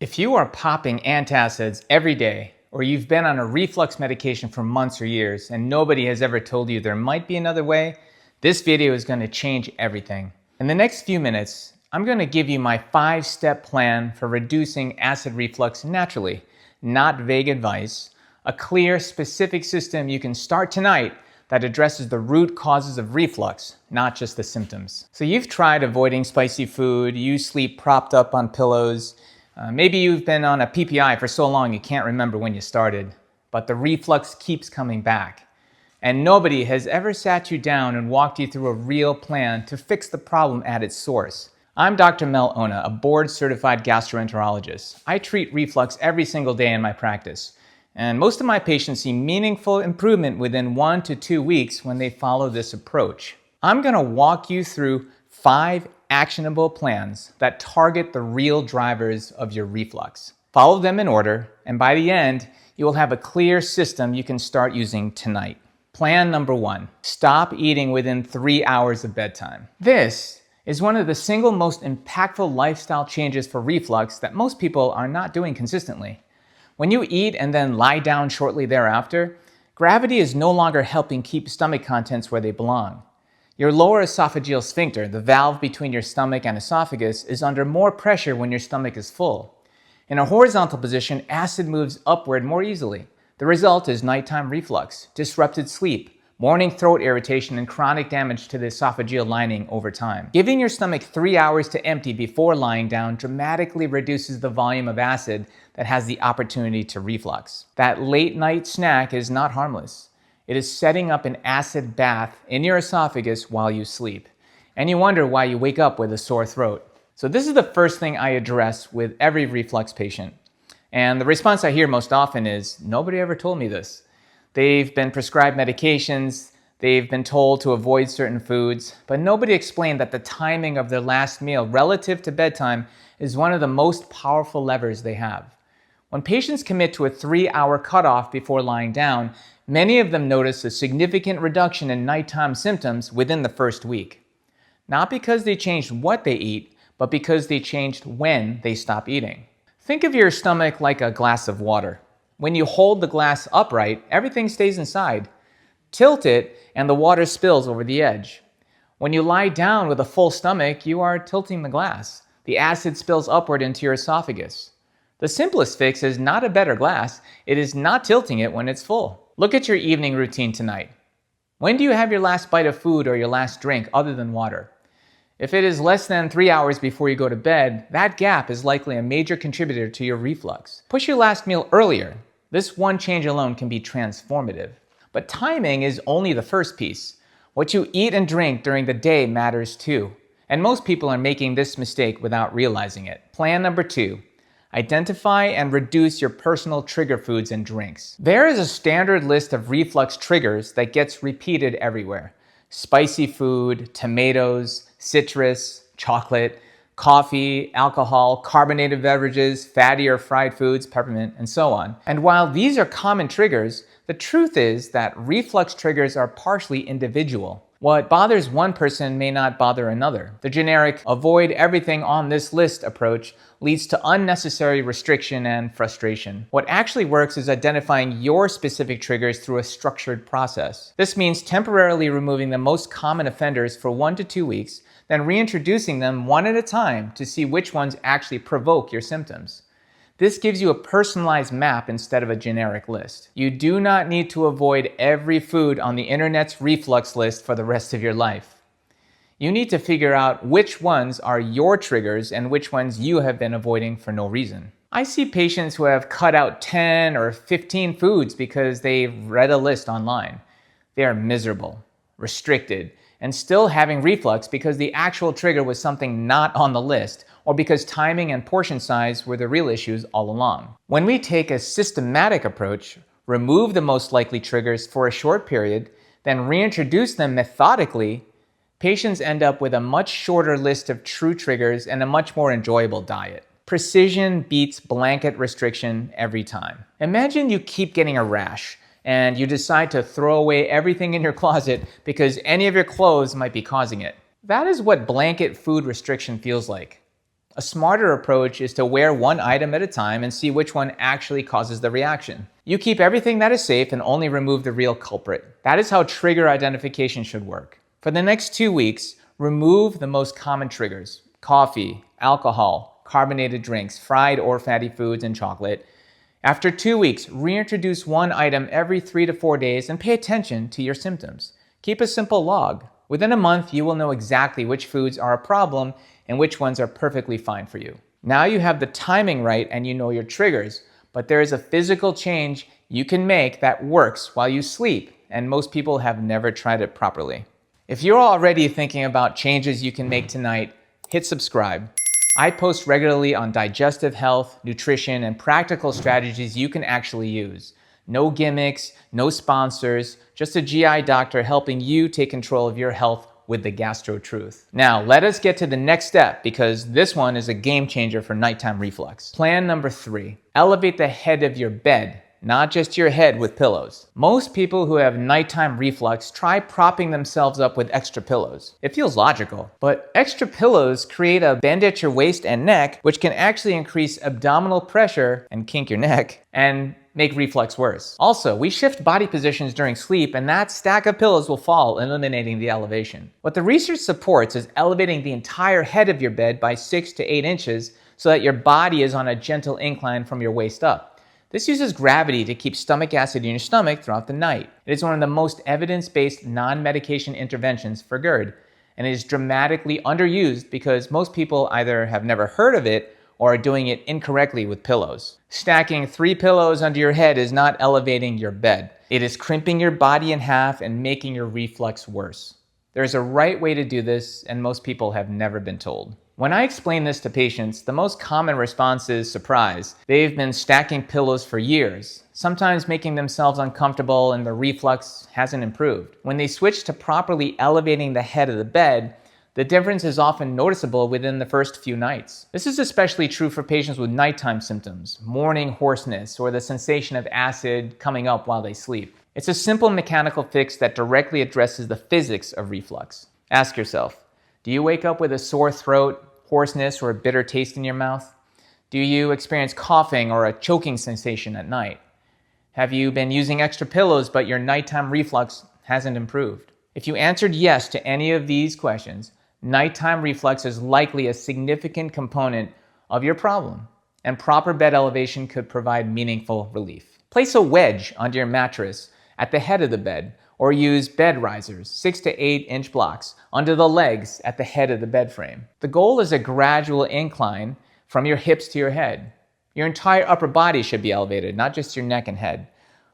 If you are popping antacids every day, or you've been on a reflux medication for months or years and nobody has ever told you there might be another way, this video is going to change everything. In the next few minutes, I'm going to give you my 5-step plan for reducing acid reflux naturally, not vague advice, a clear, specific system you can start tonight that addresses the root causes of reflux, not just the symptoms. So you've tried avoiding spicy food, you sleep propped up on pillows, maybe you've been on a PPI for so long you can't remember when you started, but the reflux keeps coming back. And nobody has ever sat you down and walked you through a real plan to fix the problem at its source. I'm Dr. Mel Ona, a board-certified gastroenterologist. I treat reflux every single day in my practice. And most of my patients see meaningful improvement within 1 to 2 weeks when they follow this approach. I'm going to walk you through 5 actionable plans that target the real drivers of your reflux. Follow them in order, and by the end, you will have a clear system you can start using tonight. Plan number 1, stop eating within 3 hours of bedtime. This is one of the single most impactful lifestyle changes for reflux that most people are not doing consistently. When you eat and then lie down shortly thereafter, gravity is no longer helping keep stomach contents where they belong. Your lower esophageal sphincter, the valve between your stomach and esophagus, is under more pressure when your stomach is full. In a horizontal position, acid moves upward more easily. The result is nighttime reflux, disrupted sleep, morning throat irritation, and chronic damage to the esophageal lining over time. Giving your stomach 3 hours to empty before lying down dramatically reduces the volume of acid that has the opportunity to reflux. That late night snack is not harmless. It is setting up an acid bath in your esophagus while you sleep. And you wonder why you wake up with a sore throat. So this is the first thing I address with every reflux patient. And the response I hear most often is, nobody ever told me this. They've been prescribed medications, they've been told to avoid certain foods, but nobody explained that the timing of their last meal relative to bedtime is one of the most powerful levers they have. When patients commit to a 3-hour cutoff before lying down, many of them notice a significant reduction in nighttime symptoms within the first week. Not because they changed what they eat, but because they changed when they stop eating. Think of your stomach like a glass of water. When you hold the glass upright, everything stays inside. Tilt it, and the water spills over the edge. When you lie down with a full stomach, you are tilting the glass. The acid spills upward into your esophagus. The simplest fix is not a better glass, it is not tilting it when it's full. Look at your evening routine tonight. When do you have your last bite of food or your last drink other than water? If it is less than 3 hours before you go to bed, that gap is likely a major contributor to your reflux. Push your last meal earlier. This one change alone can be transformative. But timing is only the first piece. What you eat and drink during the day matters too. And most people are making this mistake without realizing it. Plan number 2. Identify and reduce your personal trigger foods and drinks. There is a standard list of reflux triggers that gets repeated everywhere. Spicy food, tomatoes, citrus, chocolate, coffee, alcohol, carbonated beverages, fatty or fried foods, peppermint, and so on. And while these are common triggers, the truth is that reflux triggers are partially individual. What bothers one person may not bother another. The generic avoid everything on this list approach leads to unnecessary restriction and frustration. What actually works is identifying your specific triggers through a structured process. This means temporarily removing the most common offenders for 1 to 2 weeks, then reintroducing them one at a time to see which ones actually provoke your symptoms. This gives you a personalized map instead of a generic list. You do not need to avoid every food on the internet's reflux list for the rest of your life. You need to figure out which ones are your triggers and which ones you have been avoiding for no reason. I see patients who have cut out 10 or 15 foods because they've read a list online. They are miserable, restricted, and still having reflux because the actual trigger was something not on the list, or because timing and portion size were the real issues all along. When we take a systematic approach, remove the most likely triggers for a short period, then reintroduce them methodically, patients end up with a much shorter list of true triggers and a much more enjoyable diet. Precision beats blanket restriction every time. Imagine you keep getting a rash, and you decide to throw away everything in your closet because any of your clothes might be causing it. That is what blanket food restriction feels like. A smarter approach is to wear one item at a time and see which one actually causes the reaction. You keep everything that is safe and only remove the real culprit. That is how trigger identification should work. For the next 2 weeks, remove the most common triggers: coffee, alcohol, carbonated drinks, fried or fatty foods, and chocolate. After 2 weeks, reintroduce one item every 3 to 4 days and pay attention to your symptoms. Keep a simple log. Within a month, you will know exactly which foods are a problem and which ones are perfectly fine for you. Now you have the timing right and you know your triggers, but there is a physical change you can make that works while you sleep, and most people have never tried it properly. If you're already thinking about changes you can make tonight, hit subscribe. I post regularly on digestive health, nutrition, and practical strategies you can actually use. No gimmicks, no sponsors, just a GI doctor helping you take control of your health with the Gastro Truth. Now, let us get to the next step, because this one is a game changer for nighttime reflux. Plan number 3, elevate the head of your bed, not just your head with pillows. Most people who have nighttime reflux try propping themselves up with extra pillows. It feels logical, but extra pillows create a bend at your waist and neck, which can actually increase abdominal pressure and kink your neck and make reflux worse. Also, we shift body positions during sleep, and that stack of pillows will fall, eliminating the elevation. What the research supports is elevating the entire head of your bed by 6 to 8 inches so that your body is on a gentle incline from your waist up. This uses gravity to keep stomach acid in your stomach throughout the night. It is one of the most evidence-based non-medication interventions for GERD, and it is dramatically underused because most people either have never heard of it or are doing it incorrectly with pillows. Stacking 3 pillows under your head is not elevating your bed. It is crimping your body in half and making your reflux worse. There is a right way to do this, and most people have never been told. When I explain this to patients, the most common response is surprise. They've been stacking pillows for years, sometimes making themselves uncomfortable, and the reflux hasn't improved. When they switch to properly elevating the head of the bed, the difference is often noticeable within the first few nights. This is especially true for patients with nighttime symptoms, morning hoarseness, or the sensation of acid coming up while they sleep. It's a simple mechanical fix that directly addresses the physics of reflux. Ask yourself, do you wake up with a sore throat, hoarseness, or a bitter taste in your mouth? Do you experience coughing or a choking sensation at night? Have you been using extra pillows but your nighttime reflux hasn't improved? If you answered yes to any of these questions, nighttime reflux is likely a significant component of your problem, and proper bed elevation could provide meaningful relief. Place a wedge under your mattress at the head of the bed, or use bed risers, 6 to 8 inch blocks, under the legs at the head of the bed frame. The goal is a gradual incline from your hips to your head. Your entire upper body should be elevated, not just your neck and head.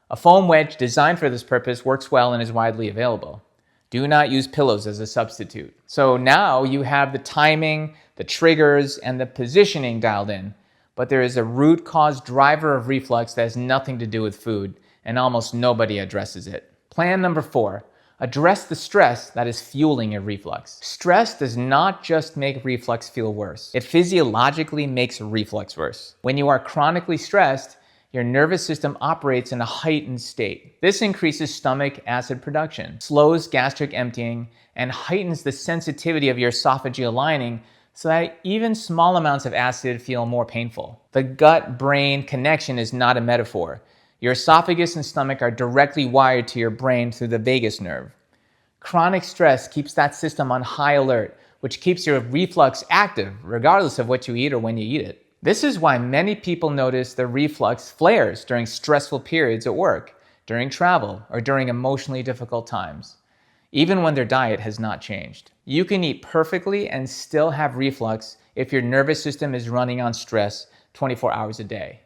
A foam wedge designed for this purpose works well and is widely available. Do not use pillows as a substitute. So now you have the timing, the triggers, and the positioning dialed in, but there is a root cause driver of reflux that has nothing to do with food, and almost nobody addresses it. Plan number 4, address the stress that is fueling your reflux. Stress does not just make reflux feel worse. It physiologically makes reflux worse. When you are chronically stressed, your nervous system operates in a heightened state. This increases stomach acid production, slows gastric emptying, and heightens the sensitivity of your esophageal lining so that even small amounts of acid feel more painful. The gut-brain connection is not a metaphor. Your esophagus and stomach are directly wired to your brain through the vagus nerve. Chronic stress keeps that system on high alert, which keeps your reflux active regardless of what you eat or when you eat it. This is why many people notice the reflux flares during stressful periods at work, during travel, or during emotionally difficult times, even when their diet has not changed. You can eat perfectly and still have reflux if your nervous system is running on stress 24 hours a day.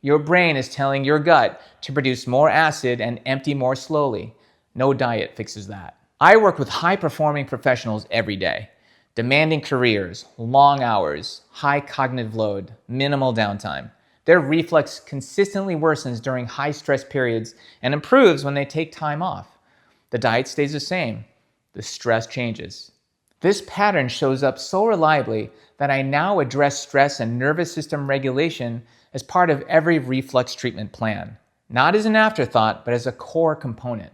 Your brain is telling your gut to produce more acid and empty more slowly. No diet fixes that. I work with high-performing professionals every day. Demanding careers, long hours, high cognitive load, minimal downtime. Their reflux consistently worsens during high-stress periods and improves when they take time off. The diet stays the same. The stress changes. This pattern shows up so reliably that I now address stress and nervous system regulation as part of every reflux treatment plan. Not as an afterthought, but as a core component.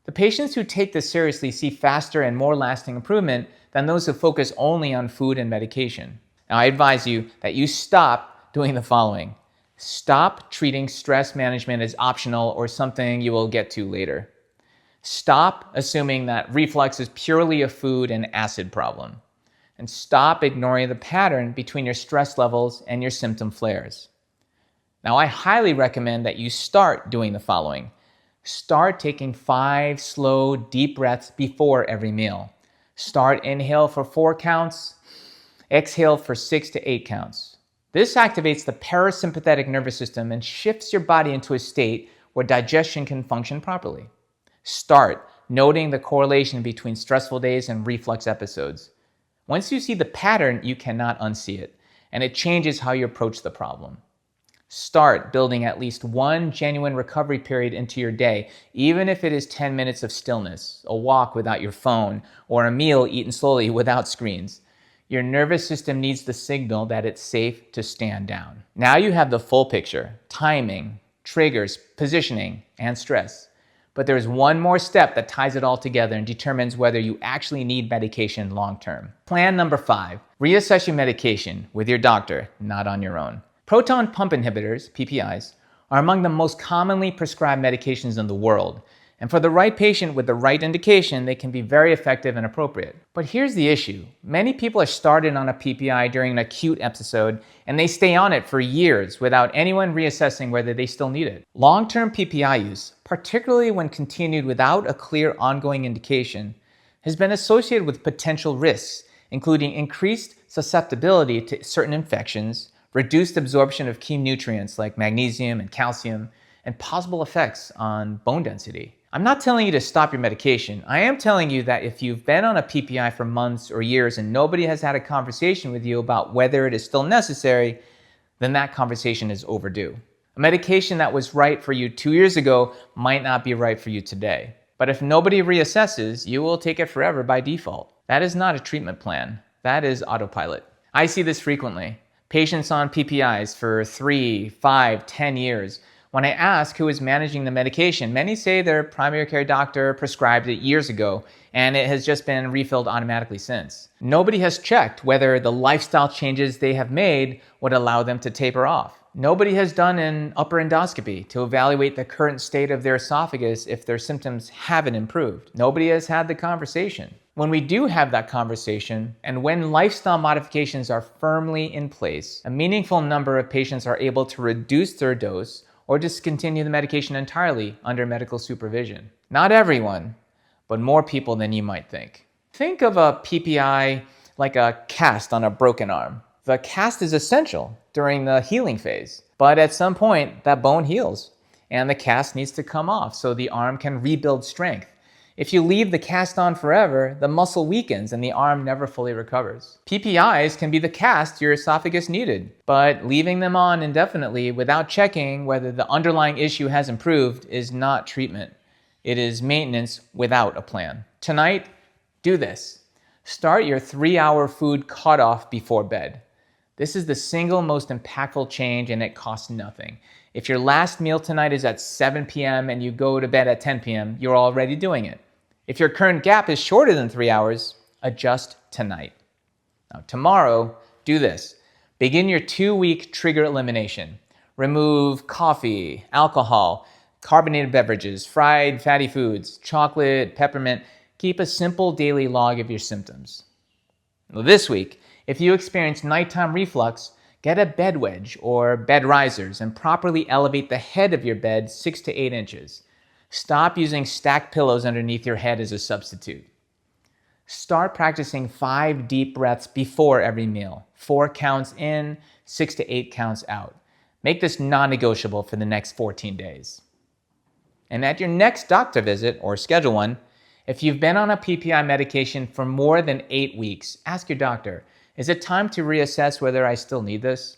The patients who take this seriously see faster and more lasting improvement than those who focus only on food and medication. Now, I advise you that you stop doing the following. Stop treating stress management as optional or something you will get to later. Stop assuming that reflux is purely a food and acid problem. And stop ignoring the pattern between your stress levels and your symptom flares. Now, I highly recommend that you start doing the following. Start taking 5 slow, deep breaths before every meal. Start inhale for 4 counts, exhale for 6 to 8 counts. This activates the parasympathetic nervous system and shifts your body into a state where digestion can function properly. Start noting the correlation between stressful days and reflux episodes. Once you see the pattern, you cannot unsee it, and it changes how you approach the problem. Start building at least one genuine recovery period into your day, even if it is 10 minutes of stillness, a walk without your phone, or a meal eaten slowly without screens. Your nervous system needs the signal that it's safe to stand down. Now you have the full picture: timing, triggers, positioning, and stress. But there's one more step that ties it all together and determines whether you actually need medication long term. Plan number 5, reassess your medication with your doctor, not on your own. Proton pump inhibitors, PPIs, are among the most commonly prescribed medications in the world. And for the right patient with the right indication, they can be very effective and appropriate. But here's the issue. Many people are started on a PPI during an acute episode, and they stay on it for years without anyone reassessing whether they still need it. Long-term PPI use, particularly when continued without a clear ongoing indication, has been associated with potential risks, including increased susceptibility to certain infections, reduced absorption of key nutrients like magnesium and calcium, and possible effects on bone density. I'm not telling you to stop your medication. I am telling you that if you've been on a PPI for months or years and nobody has had a conversation with you about whether it is still necessary, then that conversation is overdue. A medication that was right for you 2 years ago might not be right for you today. But if nobody reassesses, you will take it forever by default. That is not a treatment plan. That is autopilot. I see this frequently. Patients on PPIs for 3, 5, 10 years. When I ask who is managing the medication, many say their primary care doctor prescribed it years ago, and it has just been refilled automatically since. Nobody has checked whether the lifestyle changes they have made would allow them to taper off. Nobody has done an upper endoscopy to evaluate the current state of their esophagus if their symptoms haven't improved. Nobody has had the conversation. When we do have that conversation, and when lifestyle modifications are firmly in place, a meaningful number of patients are able to reduce their dose or discontinue the medication entirely under medical supervision. Not everyone, but more people than you might think. Think of a PPI like a cast on a broken arm. The cast is essential during the healing phase, but at some point that bone heals and the cast needs to come off so the arm can rebuild strength. If you leave the cast on forever, the muscle weakens and the arm never fully recovers. PPIs can be the cast your esophagus needed, but leaving them on indefinitely without checking whether the underlying issue has improved is not treatment. It is maintenance without a plan. Tonight, do this. Start your 3-hour food cutoff before bed. This is the single most impactful change and it costs nothing. If your last meal tonight is at 7 p.m. and you go to bed at 10 p.m., you're already doing it. If your current gap is shorter than 3 hours, adjust tonight. Now, tomorrow, do this. Begin your 2-week trigger elimination. Remove coffee, alcohol, carbonated beverages, fried fatty foods, chocolate, peppermint. Keep a simple daily log of your symptoms. Now, this week, if you experience nighttime reflux, get a bed wedge or bed risers and properly elevate the head of your bed 6 to 8 inches. Stop using stacked pillows underneath your head as a substitute. Start practicing 5 deep breaths before every meal. 4 counts in, 6 to 8 counts out. Make this non-negotiable for the next 14 days. And at your next doctor visit, or schedule one, if you've been on a PPI medication for more than 8 weeks, ask your doctor, is it time to reassess whether I still need this?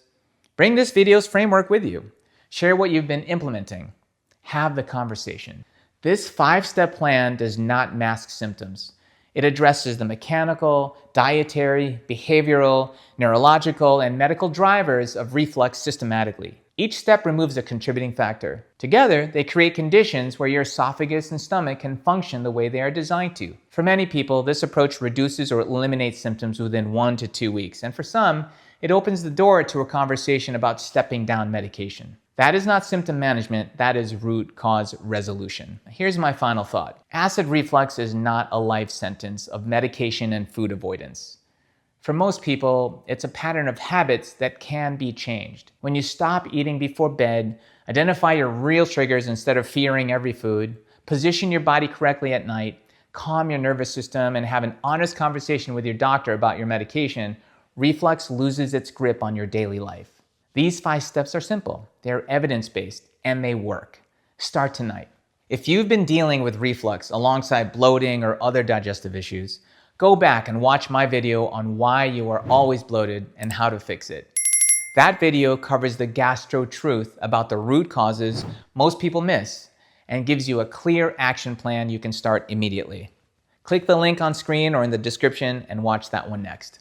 Bring this video's framework with you. Share what you've been implementing. Have the conversation. This 5-step plan does not mask symptoms. It addresses the mechanical, dietary, behavioral, neurological, and medical drivers of reflux systematically. Each step removes a contributing factor. Together, they create conditions where your esophagus and stomach can function the way they are designed to. For many people, this approach reduces or eliminates symptoms within 1 to 2 weeks, and for some, it opens the door to a conversation about stepping down medication. That is not symptom management, that is root cause resolution. Here's my final thought. Acid reflux is not a life sentence of medication and food avoidance. For most people, it's a pattern of habits that can be changed. When you stop eating before bed, identify your real triggers instead of fearing every food, position your body correctly at night, calm your nervous system, and have an honest conversation with your doctor about your medication, reflux loses its grip on your daily life. These 5 steps are simple, they're evidence-based, and they work. Start tonight. If you've been dealing with reflux alongside bloating or other digestive issues, go back and watch my video on why you are always bloated and how to fix it. That video covers the gastro truth about the root causes most people miss and gives you a clear action plan you can start immediately. Click the link on screen or in the description and watch that one next.